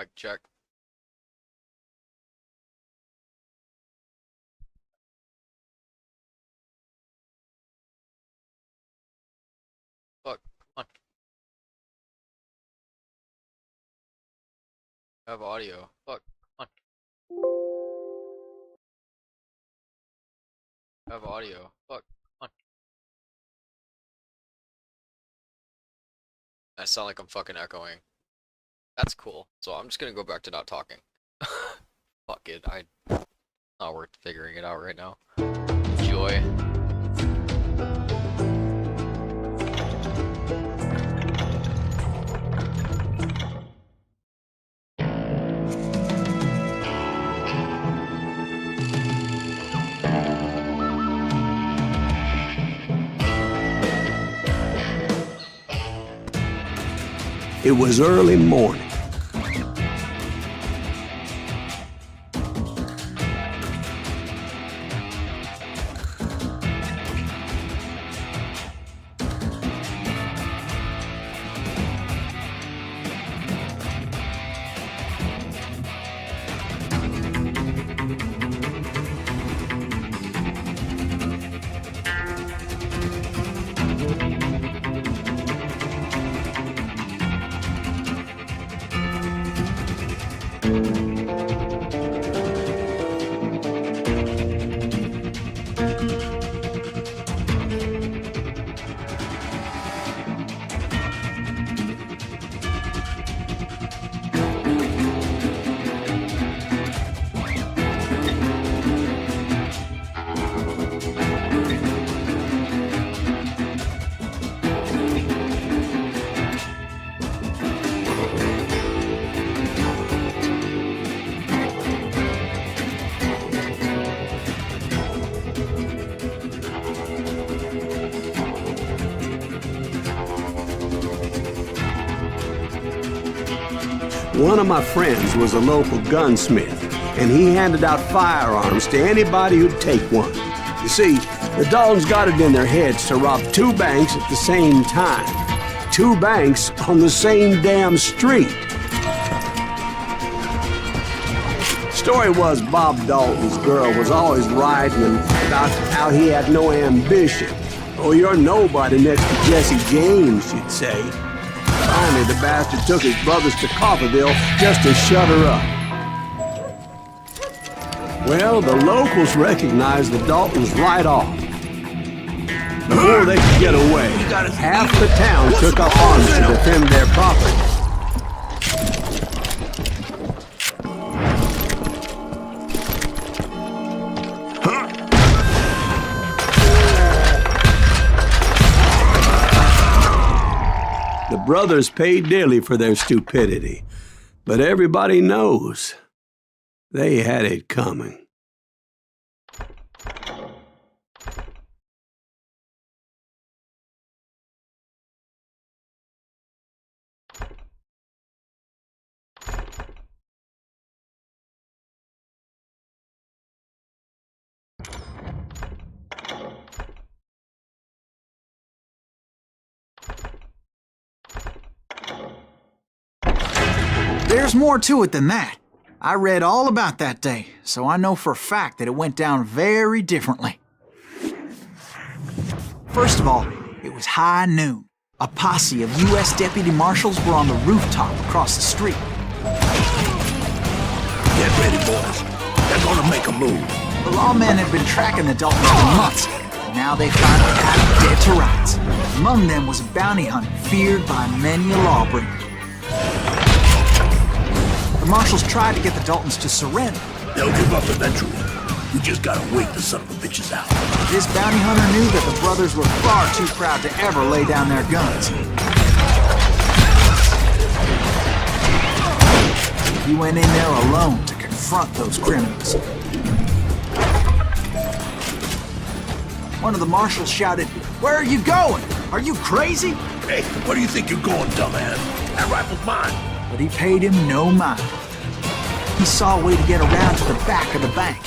Mic check. Fuck, come on. I have audio. Fuck, come on. I have audio. Fuck, come on. I sound like I'm fucking echoing. That's cool. So I'm just gonna go back to not talking. Fuck it. Not worth figuring it out right now. Enjoy. It was early morning. One of my friends was a local gunsmith, and he handed out firearms to anybody who'd take one. You see, the Daltons got it in their heads to rob two banks at the same time. Two banks on the same damn street. Story was Bob Dalton's girl was always writing about how he had no ambition. Oh, you're nobody next to Jesse James, she'd say. Finally, the bastard took his brothers to Coffeyville just to shut her up. Well, the locals recognized the Daltons right off. Before they could get away, half the town took up arms to defend their property. The brothers paid dearly for their stupidity, but everybody knows they had it coming. There's more to it than that. I read all about that day, so I know for a fact that it went down very differently. First of all, it was high noon. A posse of U.S. deputy marshals were on the rooftop across the street. Get ready, boys. They're gonna make a move. The lawmen had been tracking the Daltons for months, and now they finally got them dead to rights. Among them was a bounty hunter feared by many a lawbreaker. The marshals tried to get the Daltons to surrender. They'll give up eventually. We just gotta wait the son of a bitches out. This bounty hunter knew that the brothers were far too proud to ever lay down their guns. He went in there alone to confront those criminals. One of the marshals shouted, "Where are you going? Are you crazy?" Hey, where do you think you're going, dumbass? That rifle's mine. But he paid him no mind. He saw a way to get around to the back of the bank.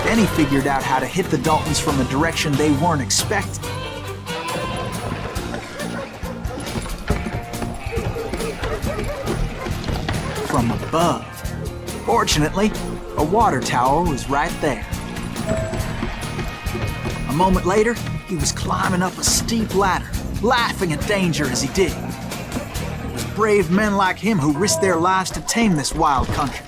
Then he figured out how to hit the Daltons from a direction they weren't expecting. from above. Fortunately, a water tower was right there. A moment later, he was climbing up a steep ladder, laughing at danger as he did. It was brave men like him who risked their lives to tame this wild country.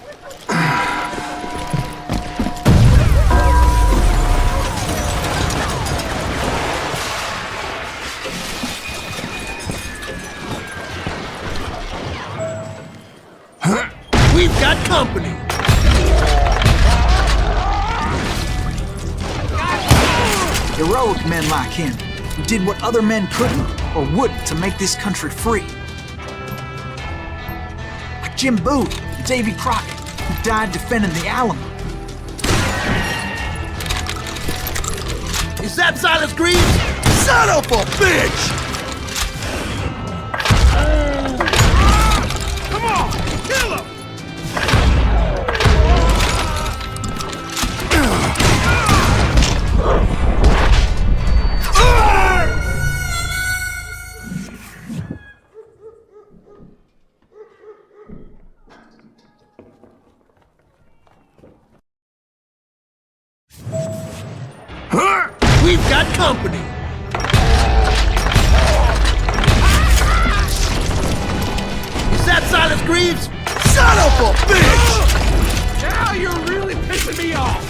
We've got company. Heroic men like him, who did what other men couldn't or wouldn't to make this country free. Like Jim Boone and Davy Crockett, who died defending the Alamo. Is that Silas Greaves? Son of a bitch! Come on, kill him! We've got company! Is that Silas Greaves? Son of a bitch! Now you're really pissing me off!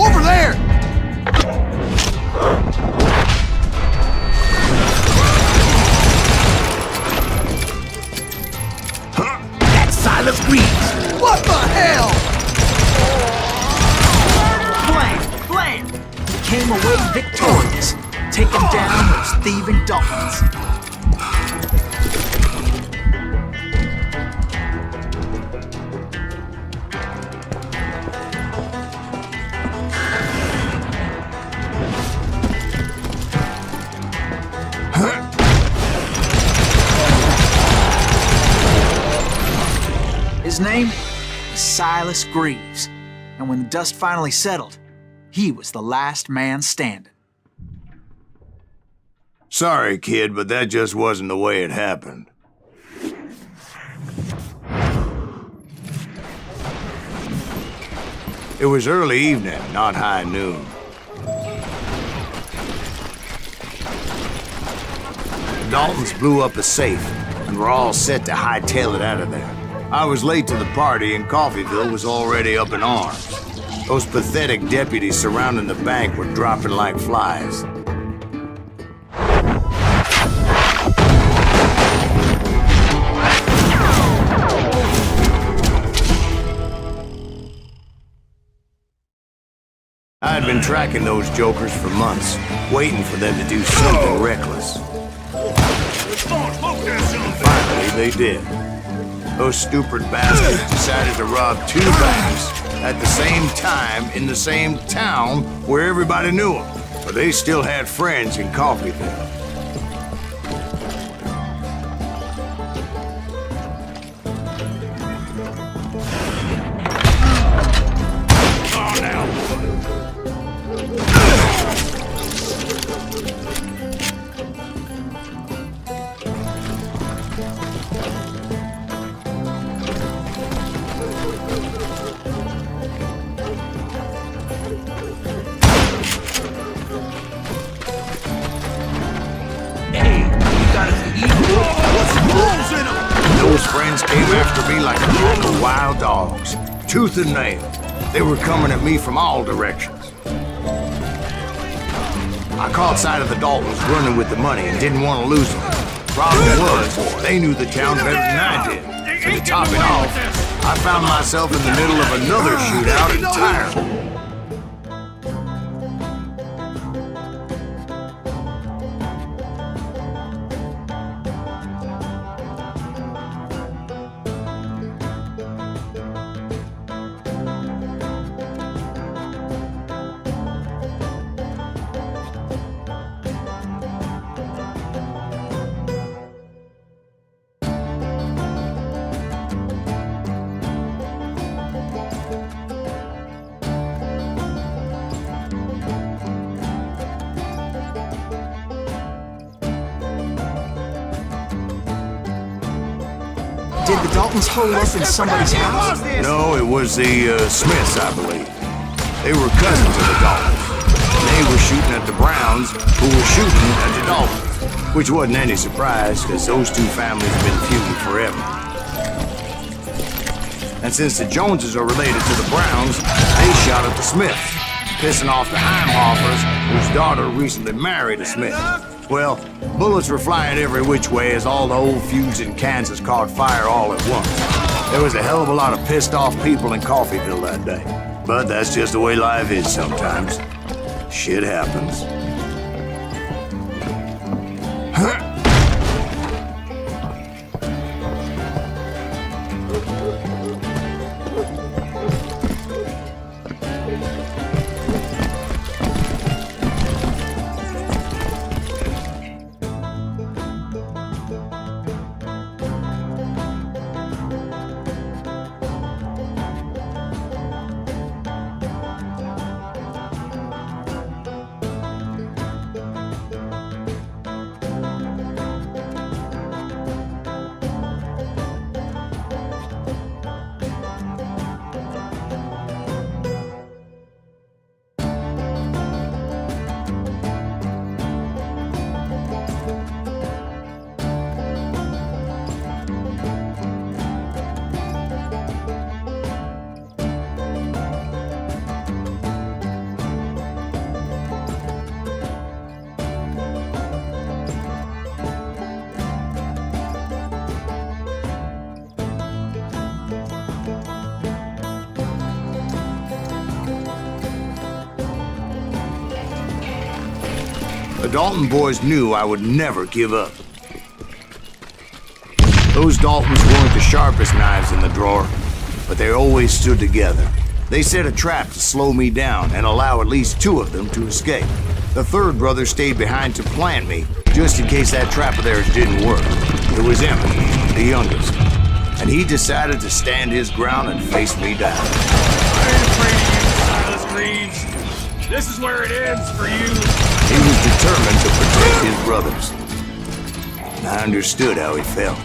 Over there! That's Silas Greaves! What the hell? Blam! He came away victorious, taking down those thieving Daltons. His name was Silas Greaves, and when the dust finally settled, he was the last man standing. Sorry, kid, but that just wasn't the way it happened. It was early evening, not high noon. The Daltons blew up a safe, and were all set to hightail it out of there. I was late to the party, and Coffeyville was already up in arms. Those pathetic deputies surrounding the bank were dropping like flies. I had been tracking those jokers for months, waiting for them to do something reckless. Finally, they did. Those stupid bastards decided to rob two banks at the same time in the same town where everybody knew them. But they still had friends in Coffeyville. Those friends came after me like a pack of wild dogs, tooth and nail. They were coming at me from all directions. I caught sight of the Daltons running with the money and didn't want to lose them. Problem was, they knew the town better than I did. And to top it off, I found myself in the middle of another shootout entirely. Did the Daltons hole up in somebody's house? No, it was the Smiths, I believe. They were cousins of the Daltons. They were shooting at the Browns, who were shooting at the Daltons. Which wasn't any surprise, because those two families have been feuding forever. And since the Joneses are related to the Browns, they shot at the Smiths, pissing off the Heimhoffers, whose daughter recently married a Smith. Well, bullets were flying every which way as all the old feuds in Kansas caught fire all at once. There was a hell of a lot of pissed off people in Coffeyville that day. But that's just the way life is sometimes. Shit happens. The Dalton boys knew I would never give up. Those Daltons weren't the sharpest knives in the drawer, but they always stood together. They set a trap to slow me down and allow at least two of them to escape. The third brother stayed behind to plant me, just in case that trap of theirs didn't work. It was Emmett, the youngest, and he decided to stand his ground and face me down. I ain't afraid of you, Silas Greaves. This is where it ends for you. He was determined to protect his brothers. And I understood how he felt.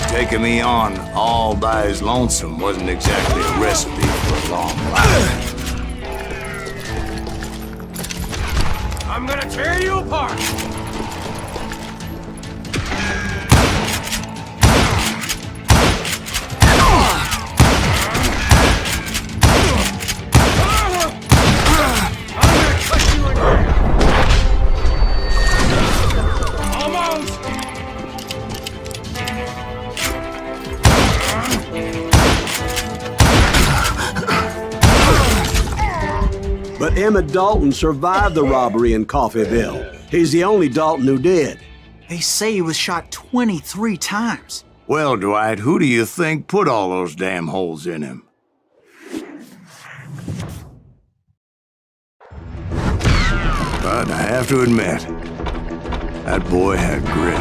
Taking me on all by his lonesome wasn't exactly a recipe for a long life. I'm gonna tear you apart. But Emmett Dalton survived the robbery in Coffeyville. He's the only Dalton who did. They say he was shot 23 times. Well, Dwight, who do you think put all those damn holes in him? But I have to admit, that boy had grit.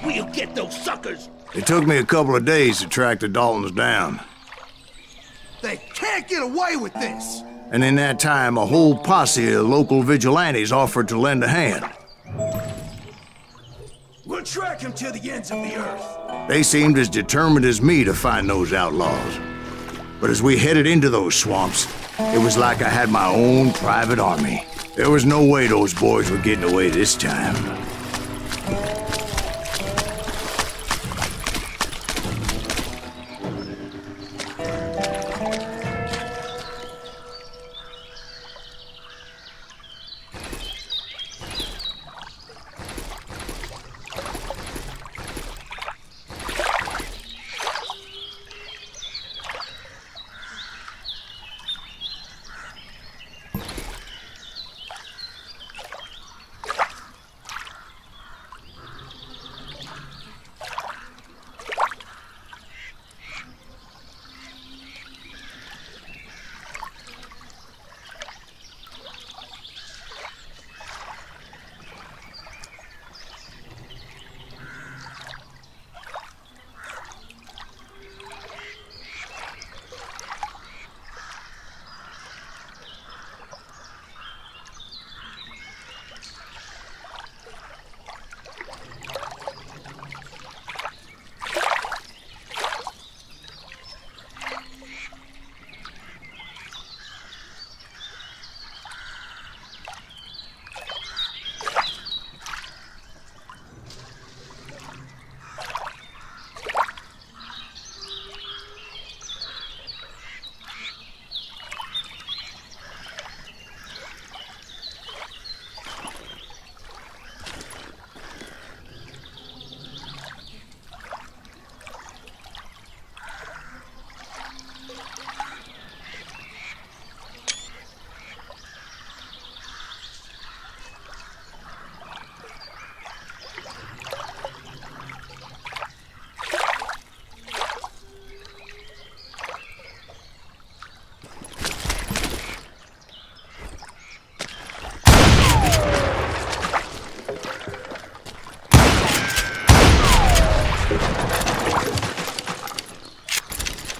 We'll get those suckers! It took me a couple of days to track the Daltons down. They can't get away with this! And in that time, a whole posse of local vigilantes offered to lend a hand. We'll track him to the ends of the earth. They seemed as determined as me to find those outlaws. But as we headed into those swamps, it was like I had my own private army. There was no way those boys were getting away this time.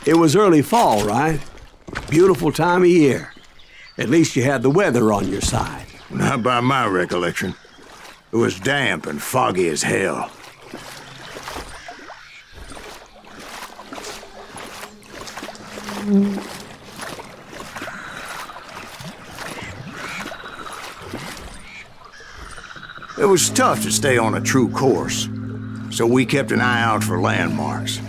It was early fall, right? Beautiful time of year. At least you had the weather on your side. Not by my recollection. It was damp and foggy as hell. It was tough to stay on a true course, so we kept an eye out for landmarks.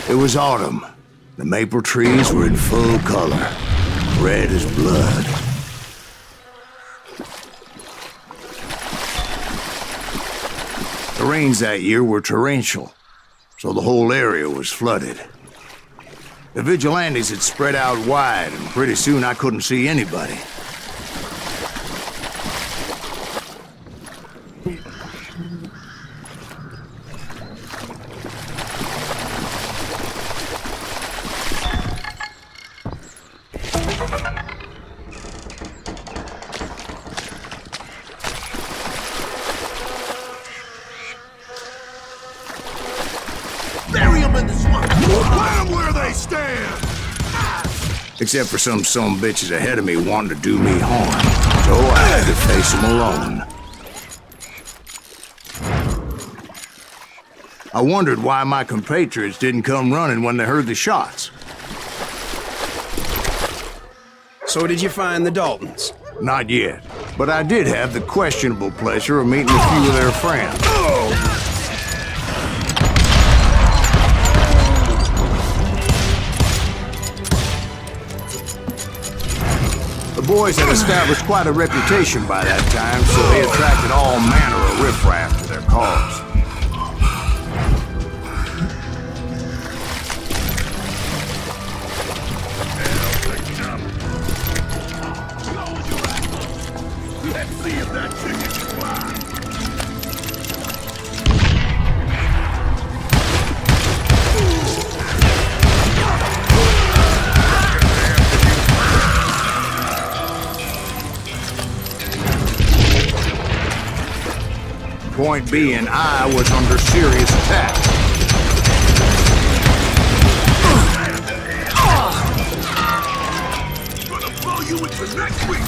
It was autumn. The maple trees were in full color, red as blood. The rains that year were torrential, so the whole area was flooded. The vigilantes had spread out wide, and pretty soon I couldn't see anybody. Bury them in the swamp! Let them where they stand! Except for some bitches ahead of me wanting to do me harm, so I had to face them alone. I wondered why my compatriots didn't come running when they heard the shots. So did you find the Daltons? Not yet, but I did have the questionable pleasure of meeting a few of their friends. The boys had established quite a reputation by that time, so they attracted all manner of riffraff to their cause. Let's see if that chicken can fly! Point being, I was under serious attack. Gonna blow you into next week,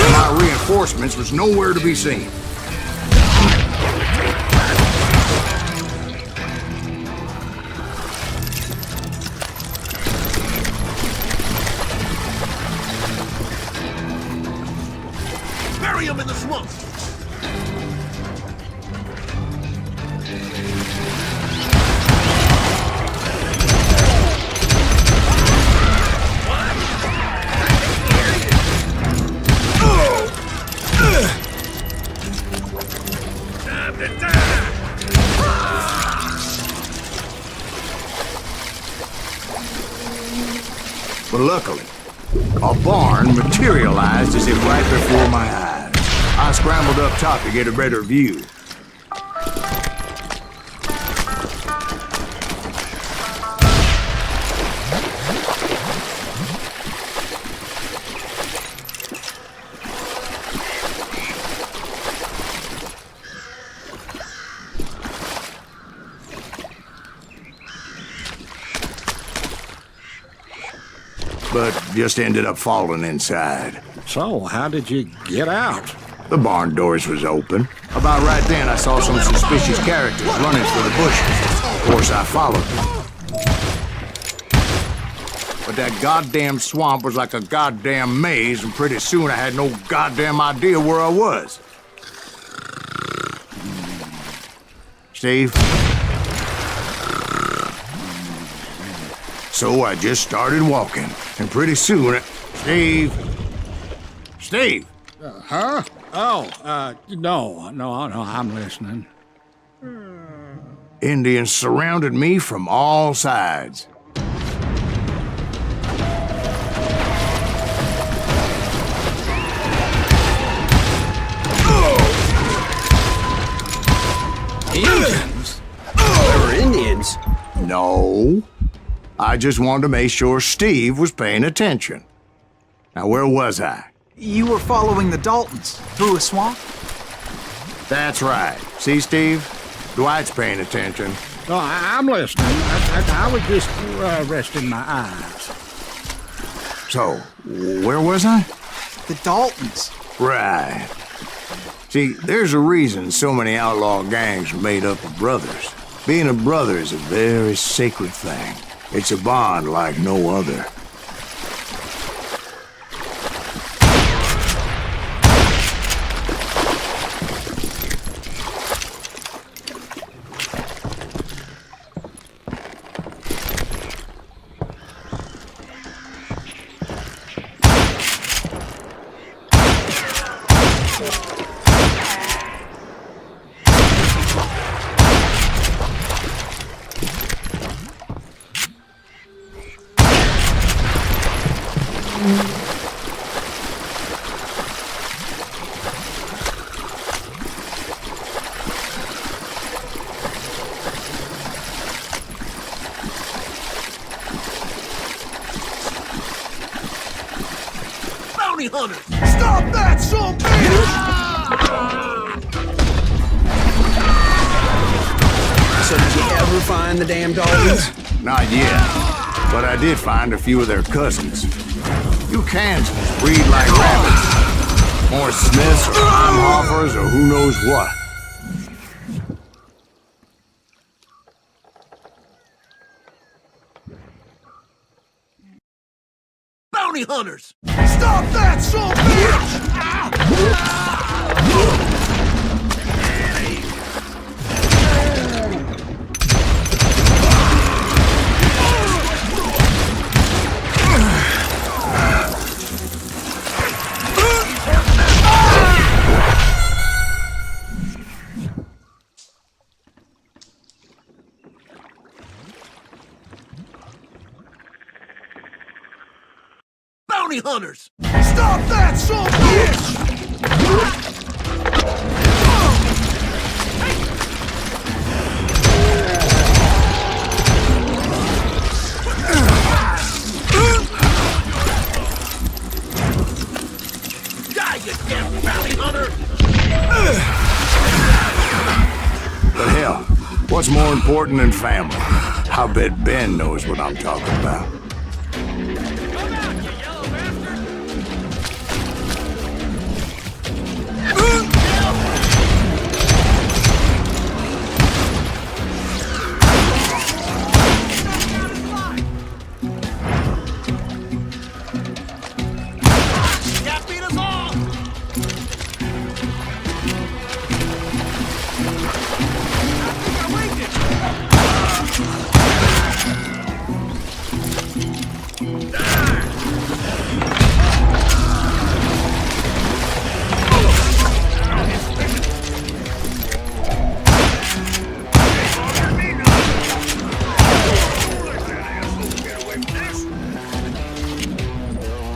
And my reinforcements was nowhere to be seen. Bury them in the swamp! Time to die! But luckily, a barn materialized as if right before my eyes. I scrambled up top to get a better view. But just ended up falling inside. So, how did you get out? The barn doors was open. About right then, I saw some suspicious characters running for the bushes. Of course, I followed them. But that goddamn swamp was like a goddamn maze, and pretty soon I had no goddamn idea where I was. Steve? So I just started walking, and pretty soon, Steve! Huh? Oh, no, I'm listening. Indians surrounded me from all sides. Indians? They were Indians? No. I just wanted to make sure Steve was paying attention. Now, where was I? You were following the Daltons through a swamp? That's right. See, Steve? Dwight's paying attention. No, I'm listening. I was just resting my eyes. So, where was I? The Daltons. Right. See, there's a reason so many outlaw gangs are made up of brothers. Being a brother is a very sacred thing. It's a bond like no other. Bounty hunters! Stop that, son So did you ever find the damn Daltons? Not yet, but I did find a few of their cousins. You Kansans breed like rabbits. More Smiths or Heimhoffers or who knows what. bounty hunters! Stop that, son bounty hunters! Stop that, son Die, you damn bounty hunter! But hell, what's more important than family? I bet Ben knows what I'm talking about. That beat us all!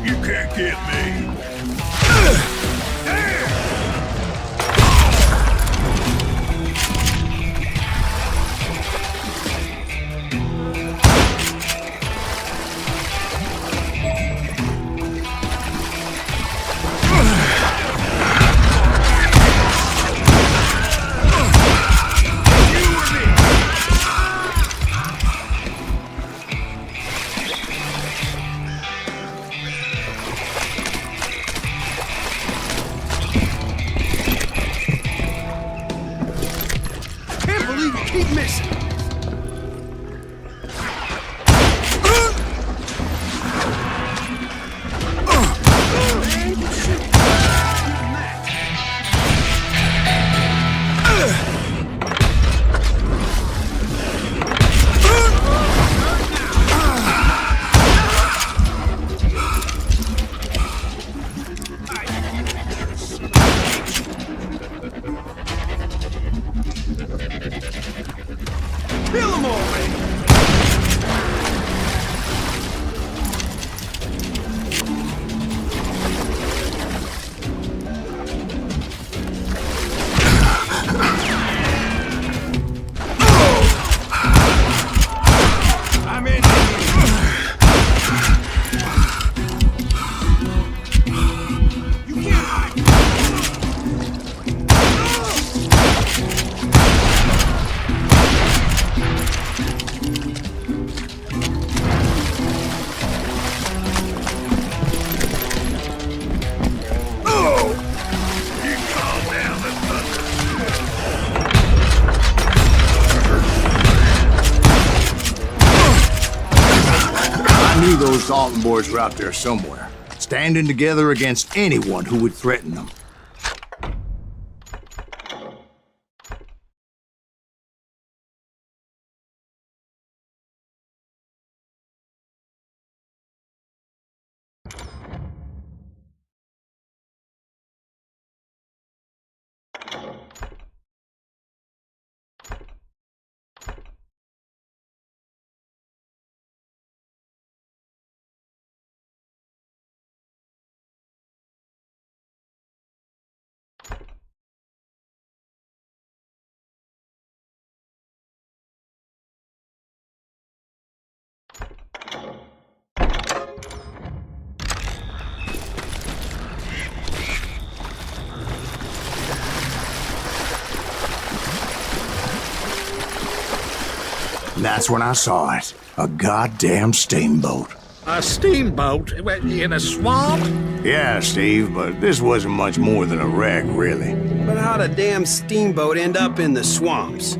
You can't get me. Can't believe you keep missing. Kill them all, man! I'm in. You can't hide. I knew those Dalton boys were out there somewhere, standing together against anyone who would threaten them. And that's when I saw it. A goddamn steamboat. A steamboat in a swamp? Yeah, Steve, but this wasn't much more than a wreck, really. But how'd a damn steamboat end up in the swamps?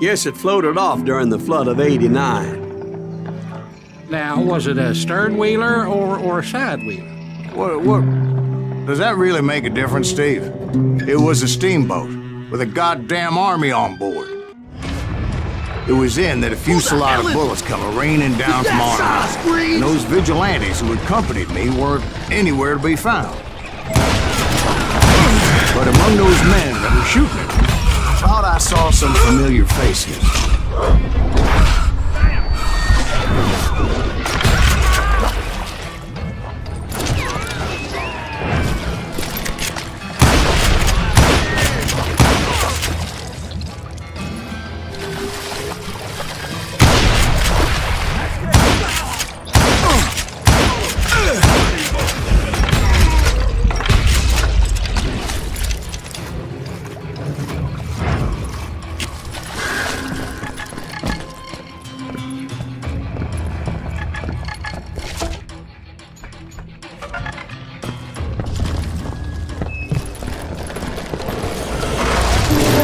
Guess it floated off during the flood of '89. Now, was it a stern wheeler or a side wheeler? What? Does that really make a difference, Steve? It was a steamboat with a goddamn army on board. It was then that a fusillade of bullets come raining down from on high, and those vigilantes who accompanied me weren't anywhere to be found. But among those men that were shooting at me, I thought I saw some familiar faces.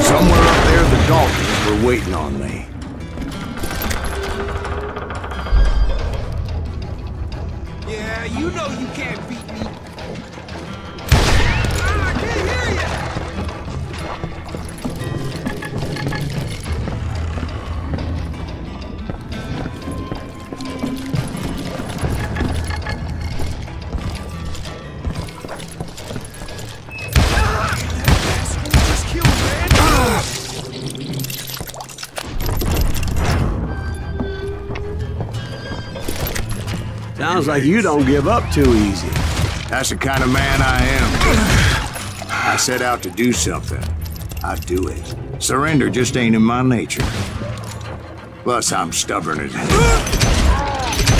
Somewhere up there, the Daltons were waiting on me. Yeah, you know you can't beat me. Ah, I can't hear you! Just killed, man! Sounds like you don't give up too easy. That's the kind of man I am. I set out to do something. I do it. Surrender just ain't in my nature. Plus, I'm stubborn as hell.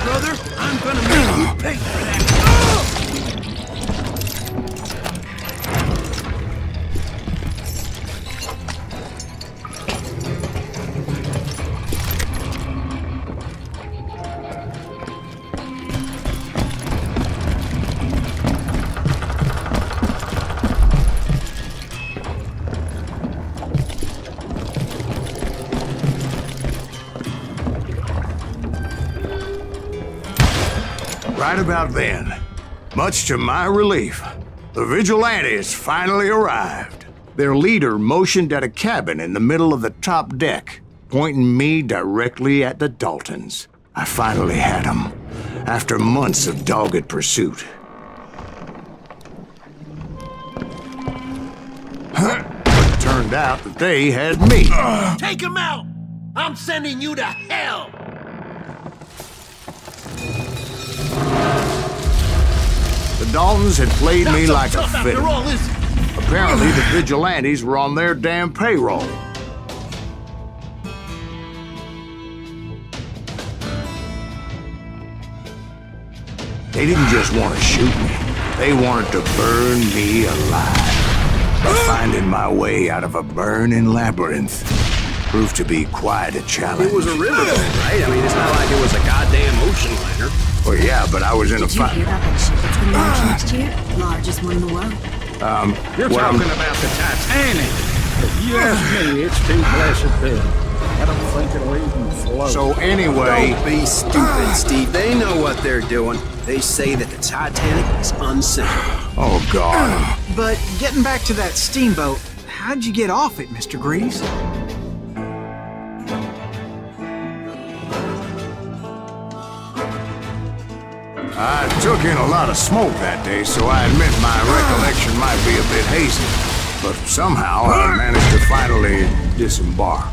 Brother, I'm gonna make you pay for that. Right about then, much to my relief, the vigilantes finally arrived. Their leader motioned at a cabin in the middle of the top deck, pointing me directly at the Daltons. I finally had them, after months of dogged pursuit. It turned out that they had me. Take him out! I'm sending you to hell! The Daltons had played me Not so like a tough after fiddle. all, is it? Apparently, the vigilantes were on their damn payroll. They didn't just want to shoot me. They wanted to burn me alive. But finding my way out of a burning labyrinth proved to be quite a challenge. It was a riverboat, right? I mean, it's not like it was a goddamn ocean liner. Well, yeah, but I was in a Did you fight. hear about that ship that's gonna launch next year? Largest one in the world. You're Well, talking about the Titanic. If you ask me, it's too blessed big. I don't think it'll even float. So anyway, Don't be stupid, Steve. They know what they're doing. They say that the Titanic is unsinkable. oh God. But getting back to that steamboat, how'd you get off it, Mr. Greaves? I took in a lot of smoke that day, so I admit my recollection might be a bit hazy. But somehow I managed to finally disembark.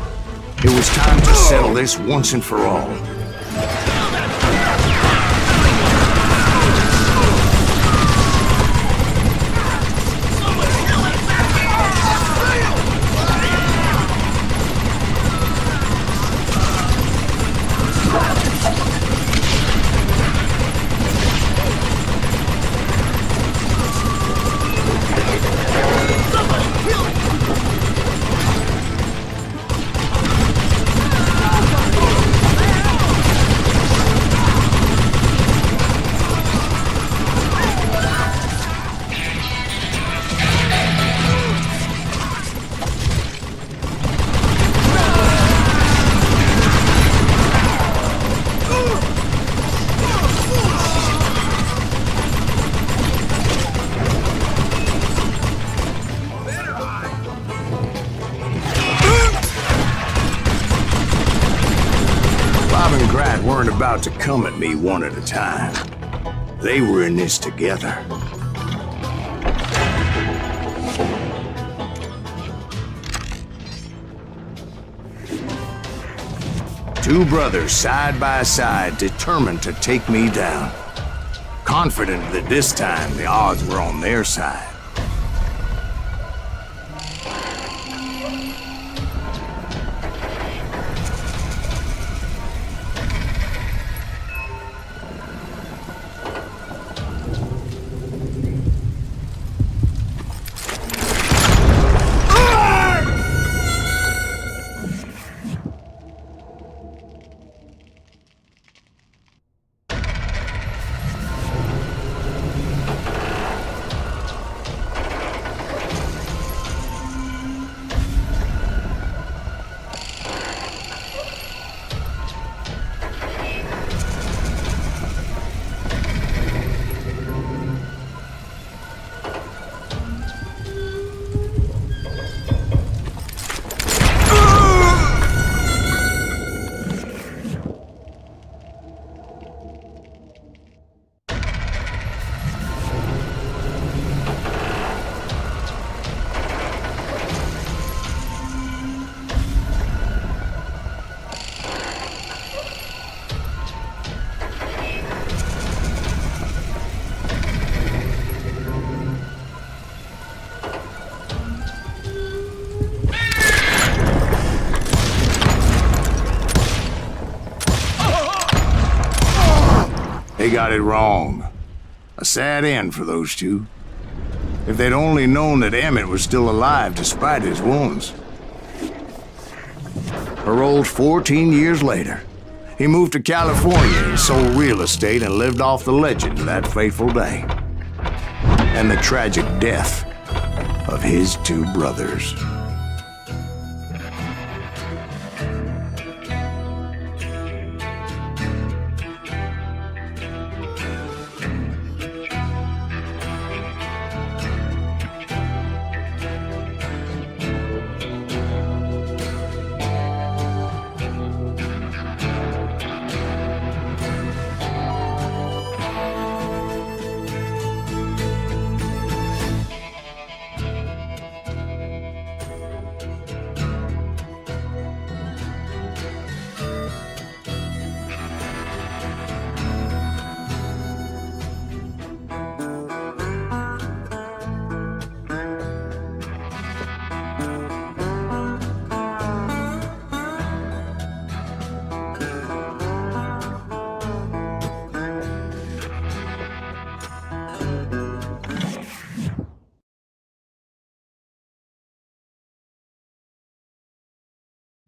It was time to settle this once and for all. weren't about to come at me one at a time. They were in this together. Two brothers side by side, determined to take me down. Confident that this time the odds were on their side. They got it wrong. A sad end for those two. If they'd only known that Emmett was still alive despite his wounds. Paroled 14 years later, he moved to California and sold real estate and lived off the legend of that fateful day. And the tragic death of his two brothers.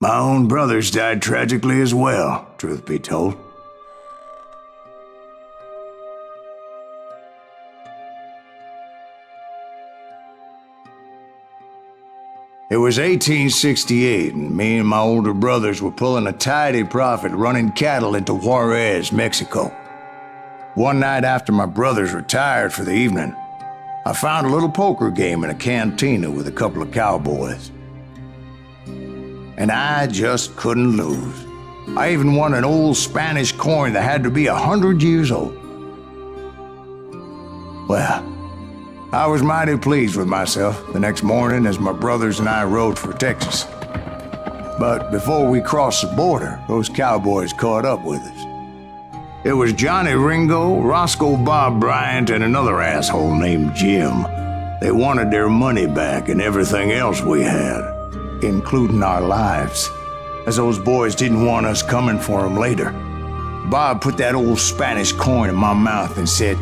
My own brothers died tragically as well, truth be told. It was 1868, and me and my older brothers were pulling a tidy profit running cattle into Juarez, Mexico. One night after my brothers retired for the evening, I found a little poker game in a cantina with a couple of cowboys. And I just couldn't lose. I even won an old Spanish coin that had to be 100 years old. Well, I was mighty pleased with myself the next morning as my brothers and I rode for Texas. But before we crossed the border, those cowboys caught up with us. It was Johnny Ringo, Roscoe Bob Bryant, and another asshole named Jim. They wanted their money back and everything else we had, including our lives, as those boys didn't want us coming for them later. Bob put that old Spanish coin in my mouth and said,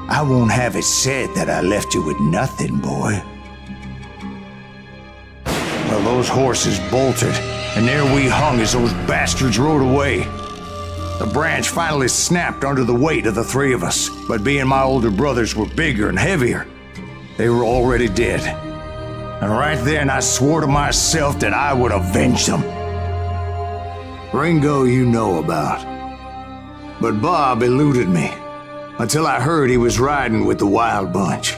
"I won't have it said that I left you with nothing, boy." Well, those horses bolted, and there we hung as those bastards rode away. The branch finally snapped under the weight of the three of us, but being my older brothers were bigger and heavier, they were already dead. And right then I swore to myself that I would avenge them. Ringo you know about. But Bob eluded me, until I heard he was riding with the Wild Bunch.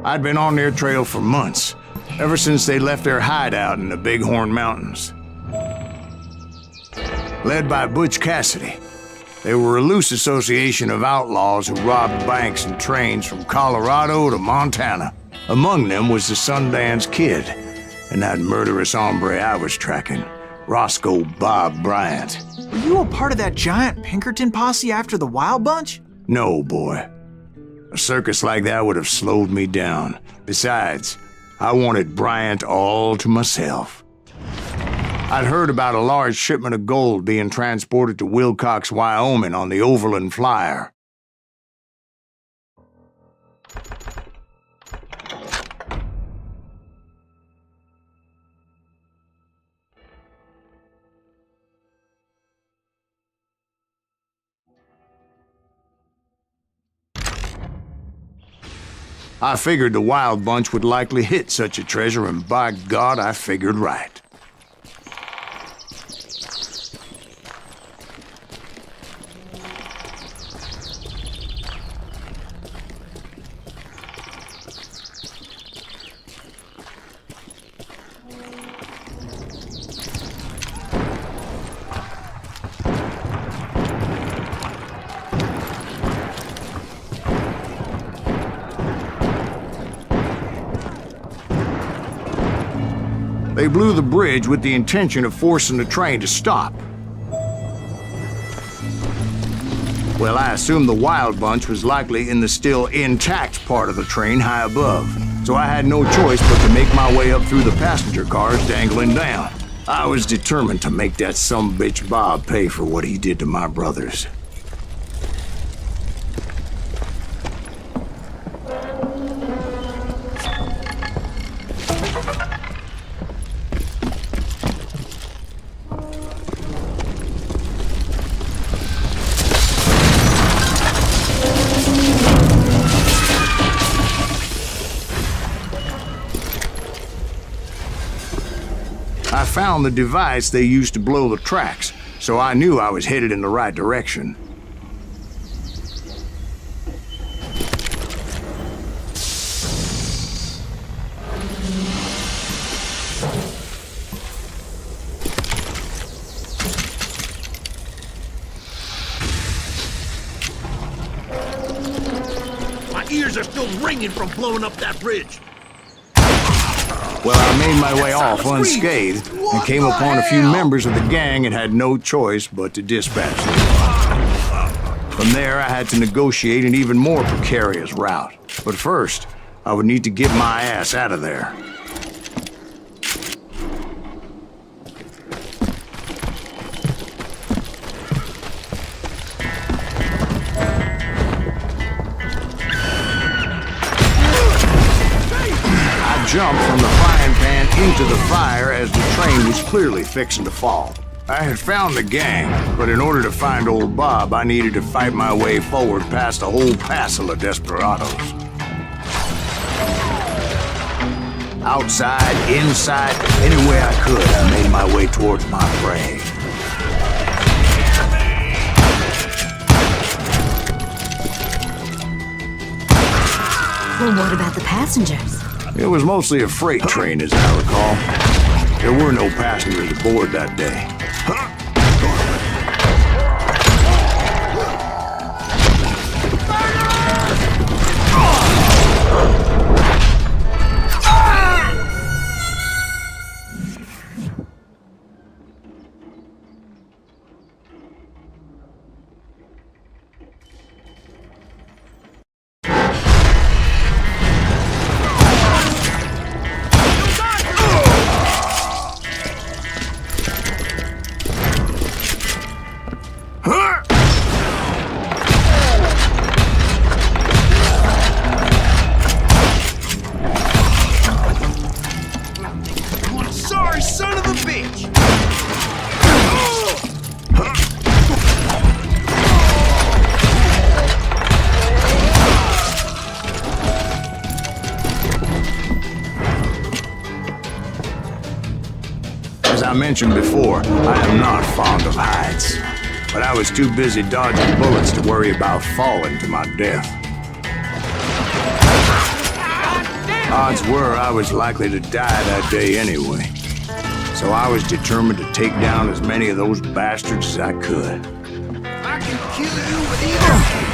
I'd been on their trail for months, ever since they left their hideout in the Bighorn Mountains. Led by Butch Cassidy, they were a loose association of outlaws who robbed banks and trains from Colorado to Montana. Among them was the Sundance Kid, and that murderous hombre I was tracking, Roscoe Bob Bryant. Were you a part of that giant Pinkerton posse after the Wild Bunch? No, boy. A circus like that would have slowed me down. Besides, I wanted Bryant all to myself. I'd heard about a large shipment of gold being transported to Wilcox, Wyoming on the Overland Flyer. I figured the Wild Bunch would likely hit such a treasure, and by God, I figured right. They blew the bridge with the intention of forcing the train to stop. Well, I assumed the Wild Bunch was likely in the still intact part of the train high above, so I had no choice but to make my way up through the passenger cars dangling down. I was determined to make that sumbitch Bob pay for what he did to my brothers. I found the device they used to blow the tracks, so I knew I was headed in the right direction. My ears are still ringing from blowing up that bridge. Well, I made my way off unscathed and came upon a few members of the gang and had no choice but to dispatch them. From there, I had to negotiate an even more precarious route. But first, I would need to get my ass out of there. Jumped from the frying pan into the fire as the train was clearly fixing to fall. I had found the gang, but in order to find old Bob, I needed to fight my way forward past a whole passel of desperados. Outside, inside, any way I could, I made my way towards my prey. Well, what about the passengers? It was mostly a freight train, as I recall. There were no passengers aboard that day. As I mentioned before, I am not fond of heights, but I was too busy dodging bullets to worry about falling to my death. Odds were I was likely to die that day anyway. So I was determined to take down as many of those bastards as I could. I can kill you with either